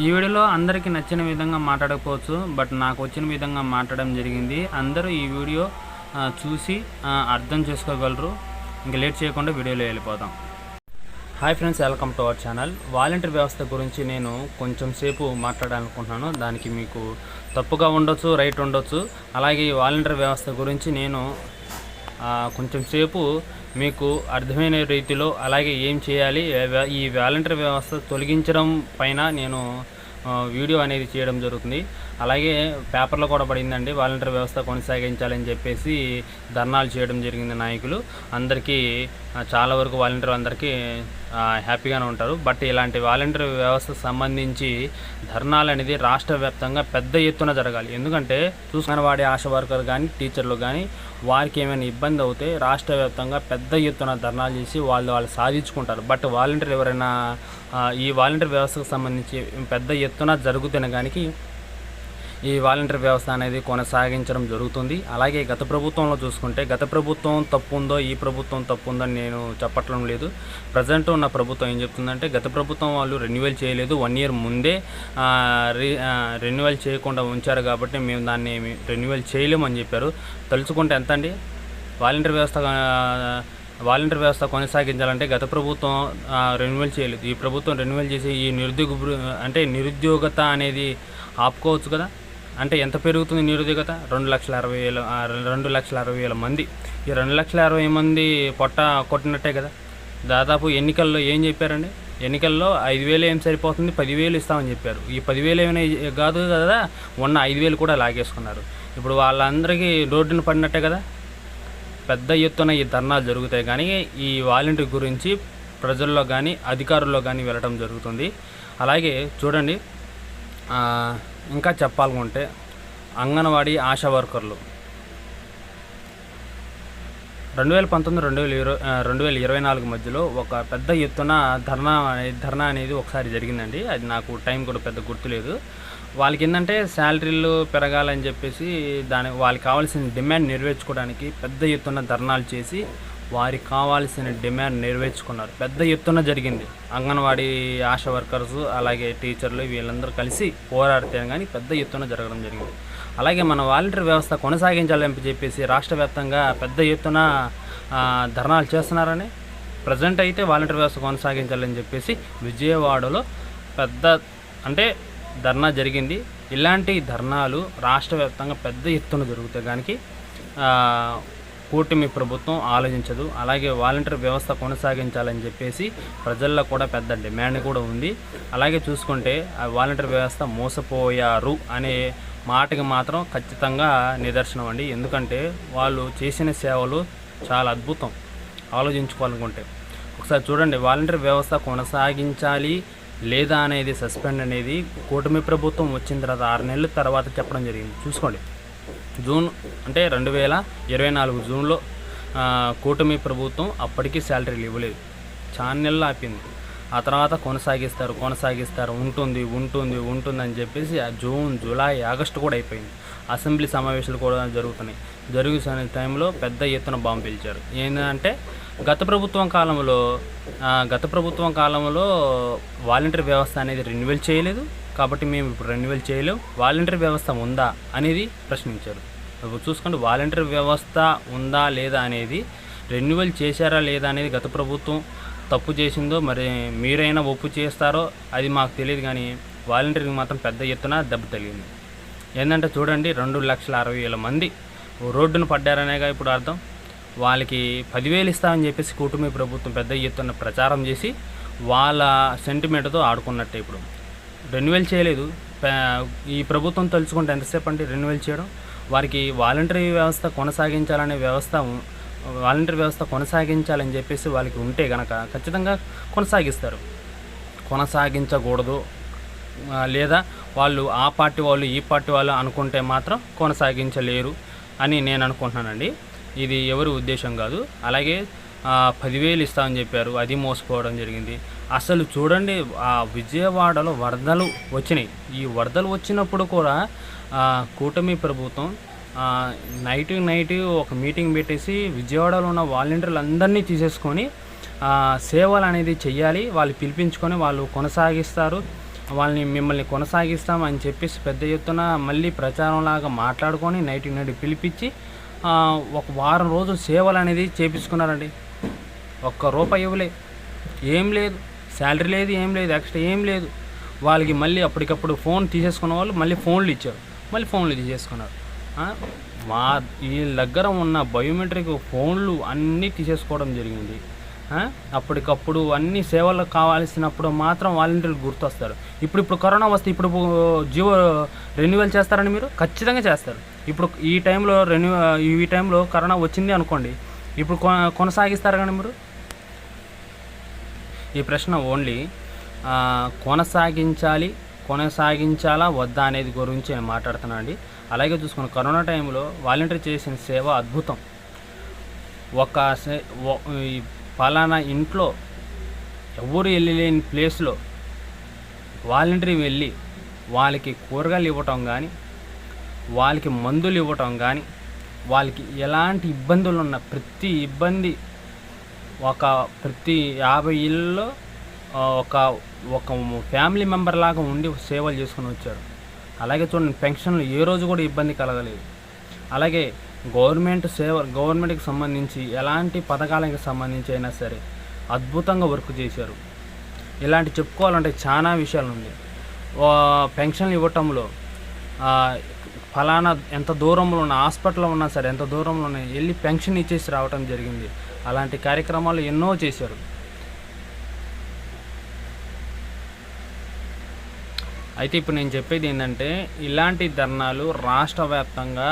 ఈ వీడియోలో అందరికీ నచ్చిన విధంగా మాట్లాడకపోవచ్చు, బట్ నాకు వచ్చిన విధంగా మాట్లాడడం జరిగింది. అందరూ ఈ వీడియో చూసి అర్థం చేసుకోగలరు. ఇంకా లేట్ చేయకుండా వీడియోలో వెళ్ళిపోదాం. Hi friends, welcome to our channel. Volunteer వ్యవస్థ గురించి నేను కొంచెం సేపు మాట్లాడాలనుకుంటున్నాను. దానికి మీకు తప్పుగా ఉండొచ్చు, రైట్ ఉండొచ్చు. అలాగే ఈ వాలంటీర్ వ్యవస్థ గురించి నేను కొంచెం సేపు మీకు అర్థమైన రీతిలో అలాగే ఏం చేయాలి, ఈ వాలంటీర్ వ్యవస్థ తొలగించడం పైన నేను వీడియో అనేది చేయడం జరుగుతుంది. అలాగే పేపర్లో కూడా పడిందండి, వాలంటీర్ వ్యవస్థ కొనసాగించాలని చెప్పేసి ధర్నాలు చేయడం జరిగింది నాయకులు. అందరికీ చాలా వరకు వాలంటీర్ అందరికీ హ్యాపీగానే ఉంటారు. బట్ ఇలాంటి వాలంటీర్ వ్యవస్థకు సంబంధించి ధర్నాలు అనేది రాష్ట్ర వ్యాప్తంగా పెద్ద ఎత్తున జరగాలి. ఎందుకంటే చూసుకున్న వాడే ఆశా వర్కర్ కానీ టీచర్లు కానీ వారికి ఏమైనా ఇబ్బంది అవుతే రాష్ట్ర వ్యాప్తంగా పెద్ద ఎత్తున ధర్నాలు చేసి వాళ్ళు సాధించుకుంటారు. బట్ వాలంటీర్ ఎవరైనా ఈ వాలంటీర్ వ్యవస్థకు సంబంధించి పెద్ద ఎత్తున జరుగుతున్న కానీ ఈ వాలంటీర్ వ్యవస్థ అనేది కొనసాగించడం జరుగుతుంది. అలాగే గత ప్రభుత్వంలో చూసుకుంటే గత ప్రభుత్వం తప్పు ఉందో ఈ ప్రభుత్వం తప్పు ఉందో నేను చెప్పట్లం లేదు. ప్రజెంట్ ఉన్న ప్రభుత్వం ఏం చెప్తుందంటే గత ప్రభుత్వం వాళ్ళు రెన్యువల్ చేయలేదు, 1 year ముందే రెన్యువల్ చేయకుండా ఉంచారు కాబట్టి మేము దాన్ని రెన్యువల్ చేయలేమని చెప్పారు. తలుచుకుంటే ఎంత అండి, వాలంటీర్ వ్యవస్థ కొనసాగించాలంటే గత ప్రభుత్వం రెన్యువల్ చేయలేదు, ఈ ప్రభుత్వం రెన్యువల్ చేసి ఈ నిరుద్యోగత అనేది ఆపుకోవచ్చు కదా. అంటే ఎంత పెరుగుతుంది నిరుద్యోగత? 2,60,000 మంది. ఈ 2,60,000 మంది పొట్ట కొట్టినట్టే కదా. దాదాపు ఎన్నికల్లో ఏం చెప్పారండి, ఎన్నికల్లో 5,000 ఏం సరిపోతుంది, 10,000 ఇస్తామని చెప్పారు. ఈ 10,000 ఏమైనా కాదు కదా, ఉన్న 5,000 కూడా లాగేసుకున్నారు. ఇప్పుడు వాళ్ళందరికీ రోడ్డున పడినట్టే కదా. పెద్ద ఎత్తున ఈ ధర్నాలు జరుగుతాయి కానీ ఈ వాలంటీర్ గురించి ప్రజల్లో కానీ అధికారుల్లో కానీ వెళ్ళడం జరుగుతుంది. అలాగే చూడండి, ఇంకా చెప్పాలనుకుంటే అంగన్వాడీ ఆశా వర్కర్లు 2019-2024 మధ్యలో ఒక పెద్ద ఎత్తున ధర్నా అనేది ఒకసారి జరిగిందండి. అది నాకు టైం కూడా పెద్ద గుర్తులేదు. వాళ్ళకి ఏంటంటే శాలరీలు పెరగాలని చెప్పేసి వాళ్ళకి కావాల్సిన డిమాండ్ నెరవేర్చుకోవడానికి పెద్ద ఎత్తున ధర్నాలు చేసి వారికి కావాల్సిన డిమాండ్ నెరవేర్చుకున్నారు. పెద్ద ఎత్తున జరిగింది. అంగన్వాడీ ఆశా వర్కర్స్ అలాగే టీచర్లు వీళ్ళందరూ కలిసి పోరాడితే కానీ పెద్ద ఎత్తున జరగడం జరిగింది. అలాగే మన వాలంటీర్ వ్యవస్థ కొనసాగించాలని చెప్పేసి రాష్ట్ర వ్యాప్తంగా పెద్ద ఎత్తున ధర్నాలు చేస్తున్నారని. ప్రజెంట్ అయితే వాలంటీర్ వ్యవస్థ కొనసాగించాలని చెప్పేసి విజయవాడలో ధర్నా జరిగింది. ఇలాంటి ధర్నాలు రాష్ట్ర వ్యాప్తంగా పెద్ద ఎత్తున జరుగుతాయి కానీ కూటమి ప్రభుత్వం ఆలోచించదు. అలాగే వాలంటీర్ వ్యవస్థ కొనసాగించాలని చెప్పేసి ప్రజల్లో కూడా పెద్ద డిమాండ్ కూడా ఉంది. అలాగే చూసుకుంటే ఆ వాలంటీర్ వ్యవస్థ మోసపోయారు అనే మాటకి మాత్రం ఖచ్చితంగా నిదర్శనం అండి. ఎందుకంటే వాళ్ళు చేసిన సేవలు చాలా అద్భుతం. ఆలోచించుకోవాలనుకుంటే ఒకసారి చూడండి, వాలంటీర్ వ్యవస్థ కొనసాగించాలి లేదా అనేది సస్పెండ్ అనేది కూటమి ప్రభుత్వం వచ్చిన తర్వాత 6 నెలల తర్వాత చెప్పడం జరిగింది. చూసుకోండి, జూన్ 2024 జూన్లో కూటమి ప్రభుత్వం అప్పటికీ శాలరీలు ఇవ్వలేదు, చాలా నెలలు ఆపింది. ఆ తర్వాత కొనసాగిస్తారు ఉంటుంది అని చెప్పేసి జూన్, జూలై, ఆగస్టు కూడా అయిపోయింది. అసెంబ్లీ సమావేశాలు కూడా జరుగుతున్న టైంలో పెద్ద ఎత్తున బాంబు పిలిచారు. ఏంటంటే గత ప్రభుత్వం కాలంలో వాలంటీర్ వ్యవస్థ అనేది రెన్యువల్ చేయలేదు కాబట్టి మేము ఇప్పుడు రెన్యువల్ చేయలేం, వాలంటీర్ వ్యవస్థ ఉందా అనేది ప్రశ్నించారు. ఇప్పుడు చూసుకోండి, వాలంటీర్ వ్యవస్థ ఉందా లేదా అనేది, రెన్యువల్ చేశారా లేదా అనేది గత ప్రభుత్వం తప్పు చేసిందో మరి మీరైనా ఒప్పు చేస్తారో అది మాకు తెలియదు కానీ వాలంటీర్కి మాత్రం పెద్ద ఎత్తున దెబ్బ తగిలింది. ఏంటంటే చూడండి, 2,60,000 మంది రోడ్డును పడ్డారనేగా ఇప్పుడు అర్థం. వాళ్ళకి 10,000 ఇస్తామని చెప్పేసి కూటమి ప్రభుత్వం పెద్ద ఎత్తున ప్రచారం చేసి వాళ్ళ సెంటిమెంట్తో ఆడుకున్నట్టే. ఇప్పుడు రెన్యువల్ చేయలేదు. ఈ ప్రభుత్వం తలుచుకుంటే ఎంతసేపు అంటే రెన్యువల్ చేయడం. వారికి వాలంటీర్ వ్యవస్థ కొనసాగించాలని చెప్పేసి వాళ్ళకి ఉంటే కనుక ఖచ్చితంగా కొనసాగిస్తారు. కొనసాగించకూడదు లేదా వాళ్ళు ఆ పార్టీ వాళ్ళు ఈ పార్టీ వాళ్ళు అనుకుంటే మాత్రం కొనసాగించలేరు అని నేను అనుకుంటున్నానండి. ఇది ఎవరి ఉద్దేశం కాదు. అలాగే 10,000 ఇస్తామని చెప్పారు, అది మోసపోవడం జరిగింది. అసలు చూడండి, ఆ విజయవాడలో వరదలు వచ్చినాయి. ఈ వరదలు వచ్చినప్పుడు కూడా కూటమి ప్రభుత్వం నైట్ ఒక మీటింగ్ పెట్టేసి విజయవాడలో ఉన్న వాలంటీర్లు అందరినీ తీసేసుకొని సేవలు అనేది చెయ్యాలి, వాళ్ళు పిలిపించుకొని వాళ్ళు కొనసాగిస్తారు మిమ్మల్ని కొనసాగిస్తామని చెప్పేసి పెద్ద ఎత్తున మళ్ళీ ప్రచారంలాగా మాట్లాడుకొని నైట్ పిలిపించి ఒక వారం రోజులు సేవలు అనేది చేపించుకున్నారండి. ఒక్క రూపాయి ఇవ్వలే, ఏం లేదు, శాలరీ లేదు, ఏం లేదు, ఎక్స్ట్రా ఏం లేదు. వాళ్ళకి మళ్ళీ అప్పటికప్పుడు ఫోన్ తీసేసుకున్న వాళ్ళు మళ్ళీ ఫోన్లు ఇచ్చారు, మళ్ళీ ఫోన్లు తీసేసుకున్నారు. వీళ్ళ దగ్గర ఉన్న బయోమెట్రిక్ ఫోన్లు అన్నీ తీసేసుకోవడం జరిగింది. అప్పటికప్పుడు అన్ని సేవలు కావాల్సినప్పుడు మాత్రం వాలంటీర్లు గుర్తొస్తారు. ఇప్పుడు కరోనా వస్తే ఇప్పుడు జియో రెన్యువల్ చేస్తారని మీరు ఖచ్చితంగా చేస్తారు. ఇప్పుడు ఈ టైంలో కరోనా వచ్చింది అనుకోండి, ఇప్పుడు కొనసాగిస్తారు కానీ మీరు ఈ ప్రశ్న ఓన్లీ కొనసాగించాలా వద్దా అనేది గురించి నేను మాట్లాడుతున్నాను అండి. అలాగే చూసుకున్న కరోనా టైంలో వాలంటీర్ చేసిన సేవ అద్భుతం. పలానా ఇంట్లో ఎవరు వెళ్ళలేని ప్లేస్లో వాలంటీర్ వెళ్ళి వాళ్ళకి కూరగాయలు ఇవ్వటం కానీ, వాళ్ళకి మందులు ఇవ్వటం కానీ, వాళ్ళకి ఎలాంటి ఇబ్బందులు ఉన్న ప్రతి ఇబ్బంది ప్రతి 50 ఇళ్ళలో ఒక ఫ్యామిలీ మెంబర్ లాగా ఉండి సేవలు చేసుకుని వచ్చారు. అలాగే చూడండి, పెన్షన్లు ఏ రోజు కూడా ఇబ్బంది కలగలేదు. అలాగే గవర్నమెంట్కి సంబంధించి ఎలాంటి పథకాలకు సంబంధించి అయినా సరే అద్భుతంగా వర్క్ చేశారు. ఇలాంటి చెప్పుకోవాలంటే చాలా విషయాలు ఉంది. పెన్షన్లు ఇవ్వటంలో ఫలానా ఎంత దూరంలో ఉన్న హాస్పిటల్లో ఉన్నా సరే ఎంత దూరంలోనే వెళ్ళి పెన్షన్ ఇచ్చేసి రావటం జరిగింది. అలాంటి కార్యక్రమాలు ఎన్నో చేశారు. అయితే ఇప్పుడు నేను చెప్పేది ఏంటంటే, ఇలాంటి ధర్నాలు రాష్ట్ర వ్యాప్తంగా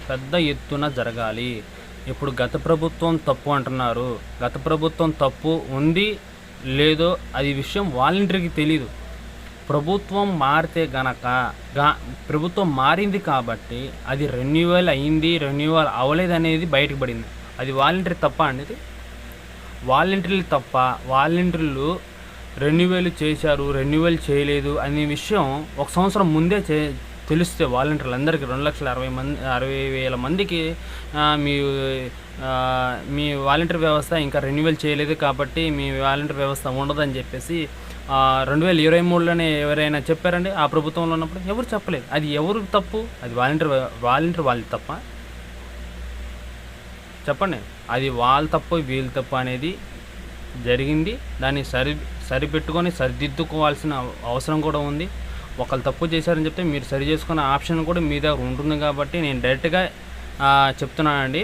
పెద్ద ఎత్తున జరగాలి. ఇప్పుడు గత ప్రభుత్వం తప్పు అంటున్నారు. గత ప్రభుత్వం తప్పు ఉంది లేదో అది విషయం వాలంటీర్కి తెలీదు. ప్రభుత్వం మారితే ప్రభుత్వం మారింది కాబట్టి అది రెన్యువల్ అయింది, రెన్యువల్ అవ్వలేదనేది బయటకు పడింది. అది వాలంటీర్ తప్ప అనేది వాలంటీర్లు తప్ప. వాలంటీర్లు రెన్యువల్ చేశారు, రెన్యువల్ చేయలేదు అనే విషయం ఒక సంవత్సరం ముందే తెలిస్తే వాలంటీర్లు అందరికీ 2,60,000 మందికి మీ వాలంటీర్ వ్యవస్థ ఇంకా రెన్యువల్ చేయలేదు కాబట్టి మీ వాలంటీర్ వ్యవస్థ ఉండదని చెప్పేసి 2023లోనే ఎవరైనా చెప్పారండి? ఆ ప్రభుత్వంలో ఉన్నప్పుడు ఎవరు చెప్పలేదు. అది ఎవరు తప్పు? అది వాలంటీర్ వాళ్ళ తప్ప? చెప్పండి. అది వాళ్ళ తప్పు వీళ్ళ తప్పు అనేది జరిగింది. దాన్ని సరిపెట్టుకొని సరిదిద్దుకోవాల్సిన అవసరం కూడా ఉంది. ఒకళ్ళు తప్పు చేశారని చెప్తే మీరు సరి చేసుకునే ఆప్షన్ కూడా మీ దగ్గర ఉంటుంది కాబట్టి నేను డైరెక్ట్గా చెప్తున్నానండి.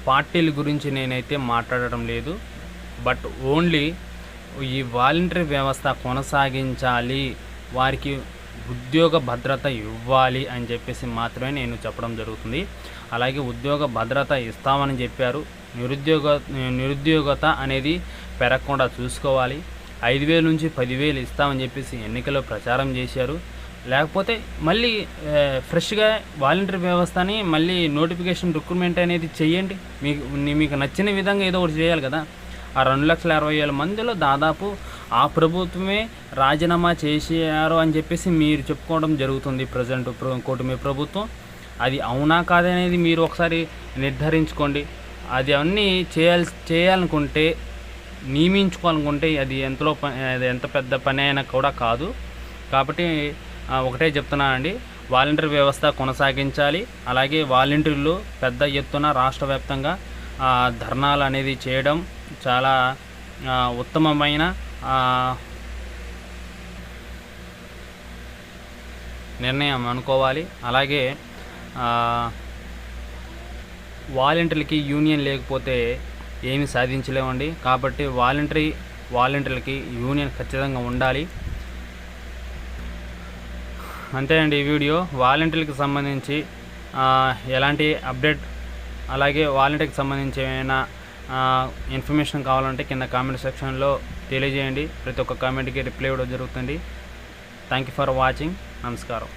పార్టీల గురించి నేనైతే మాట్లాడటం లేదు. బట్ ఓన్లీ ఈ వాలంటరీ వ్యవస్థ కొనసాగించాలి, వారికి ఉద్యోగ భద్రత ఇవ్వాలి అని చెప్పేసి మాత్రమే నేను చెప్పడం జరుగుతుంది. అలాగే ఉద్యోగ భద్రత ఇస్తామని చెప్పారు. నిరుద్యోగత అనేది పెరగకుండా చూసుకోవాలి. 5,000 నుంచి 10,000 ఇస్తామని చెప్పేసి ఎన్నికల్లో ప్రచారం చేశారు. లేకపోతే మళ్ళీ ఫ్రెష్గా వాలంటరీ వ్యవస్థని మళ్ళీ నోటిఫికేషన్ రిక్రూట్మెంట్ అనేది చేయండి. మీకు నచ్చిన విధంగా ఏదో ఒకటి చేయాలి కదా. ఆ 2,60,000 మందిలో దాదాపు ఆ ప్రభుత్వమే రాజీనామా చేశారు అని చెప్పేసి మీరు చెప్పుకోవడం జరుగుతుంది. ప్రజెంట్ కూటమి ప్రభుత్వం అది అవునా కాదనేది మీరు ఒకసారి నిర్ధారించుకోండి. అది అన్నీ చేయాలనుకుంటే, నియమించుకోవాలనుకుంటే అది ఎంత పెద్ద పని అయినా కూడా కాదు. కాబట్టి ఒకటే చెప్తున్నానండి, వాలంటరీ వ్యవస్థ కొనసాగించాలి. అలాగే వాలంటీర్లు పెద్ద ఎత్తున రాష్ట్ర వ్యాప్తంగా ధర్నాలు అనేది చేయడం చాలా ఉత్తమమైన నిర్ణయం అనుకోవాలి. అలాగే వాలంటీర్లకి యూనియన్ లేకపోతే ఏమి సాధించలేమండి. కాబట్టి వాలంటీర్లకి యూనియన్ ఖచ్చితంగా ఉండాలి. అంతే అండి ఈ వీడియో. వాలంటీర్లకు సంబంధించి ఎలాంటి అప్డేట్, అలాగే వాలంటీర్కి సంబంధించి ఏమైనా ఇన్ఫర్మేషన్ కావాలంటే కింద కామెంట్ సెక్షన్లో తెలియజేయండి. ప్రతి ఒక్క కామెంట్కి రిప్లై ఇవ్వడం జరుగుతుంది. Thank you for watching. నమస్కారం.